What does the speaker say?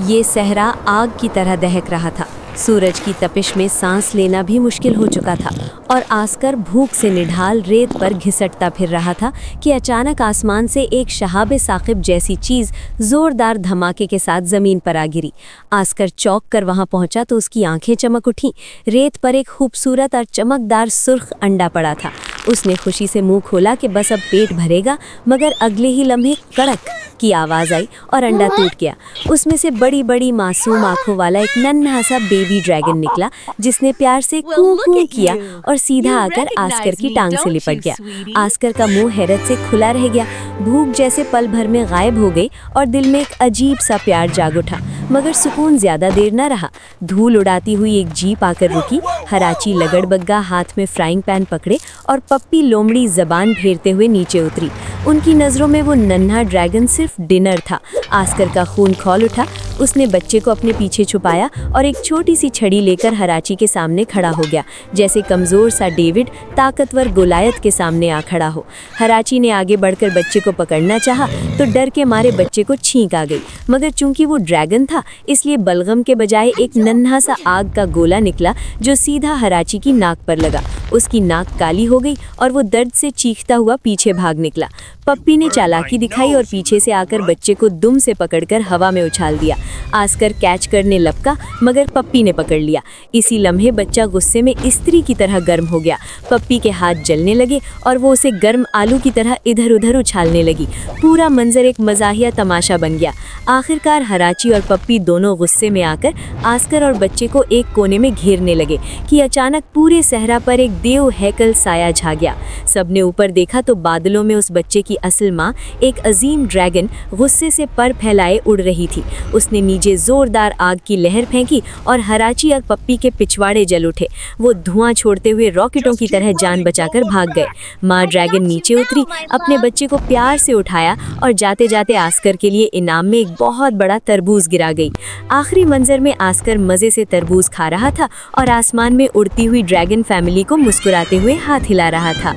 ये सहरा आग की तरह दहक रहा था। सूरज की तपिश में सांस लेना भी मुश्किल हो चुका था और आस्कर भूख से निढाल रेत पर घिसटता फिर रहा था कि अचानक आसमान से एक शहाब साकिब जैसी चीज़ ज़ोरदार धमाके के साथ ज़मीन पर आ गिरी। आस्कर चौंक कर वहां पहुंचा तो उसकी आंखें चमक उठीं। रेत पर एक खूबसूरत और चमकदार सुर्ख अंडा पड़ा था। उसने खुशी से मुंह खोला कि बस अब पेट भरेगा, मगर अगले ही लम्हे कड़क की आवाज़ आई और अंडा टूट गया। उसमें से बड़ी बड़ी मासूम आंखों वाला एक नन्हा सा बेबी ड्रैगन निकला, जिसने प्यार से कू कू किया और सीधा आकर आस्कर की टांग से लिपट गया। आस्कर का मुंह हैरत से खुला रह गया। भूख जैसे पल भर में गायब हो गई और दिल में एक अजीब सा प्यार जाग उठा, मगर सुकून ज्यादा देर न रहा। धूल उड़ाती हुई एक जीप आकर रुकी। हराची लगड़बग्गा हाथ में फ्राइंग पैन पकड़े और पप्पी लोमड़ी जबान फेरते हुए नीचे उतरी। उनकी नज़रों में वो नन्हा ड्रैगन सिर्फ डिनर था। आस्कर का खून खौल उठा। उसने बच्चे को अपने पीछे छुपाया और एक छोटी सी छड़ी लेकर हराची के सामने खड़ा हो गया, जैसे कमज़ोर सा डेविड ताकतवर गोलायत के सामने आ खड़ा हो। हराची ने आगे बढ़कर बच्चे को पकड़ना चाहा तो डर के मारे बच्चे को छींक आ गई, मगर चूंकि वो ड्रैगन था इसलिए बलगम के बजाय एक नन्हा सा आग का गोला निकला जो सीधा हराची की नाक पर लगा। उसकी नाक काली हो गई और वो दर्द से चीखता हुआ पीछे भाग निकला। पप्पी ने चालाकी दिखाई और पीछे से आकर बच्चे को दुम से पकड़कर हवा में उछाल दिया। आस्कर कैच करने लपका, मगर पप्पी ने पकड़ लिया। इसी लम्हे बच्चा गुस्से में इस्त्री की तरह गर्म हो गया। पप्पी के हाथ जलने लगे और वो उसे गर्म आलू की तरह इधर उधर उछालने लगी। पूरा मंजर एक मज़ाहिया तमाशा बन गया। आखिरकार हराची और पप्पी दोनों गुस्से में आकर आस्कर और बच्चे को एक कोने में घेरने लगे कि अचानक पूरे सहरा पर एक देव हैकल साया छा गया। सबने ऊपर देखा तो बादलों में उस बच्चे की असल माँ, एक अजीम ड्रैगन, गुस्से से पर फैलाए उड़ रही थी। उसने नीचे जोरदार आग की लहर फेंकी और हराची और पप्पी के पिछवाड़े जल उठे। वो धुआं छोड़ते हुए रॉकेटों की तरह जान बचाकर भाग गए। माँ ड्रैगन नीचे उतरी, अपने बच्चे को प्यार से उठाया और जाते जाते आस्कर के लिए इनाम में एक बहुत बड़ा तरबूज गिरा गई। आखिरी मंजर में आस्कर मज़े से तरबूज खा रहा था और आसमान में उड़ती हुई ड्रैगन फैमिली को मुस्कुराते हुए हाथ हिला रहा था।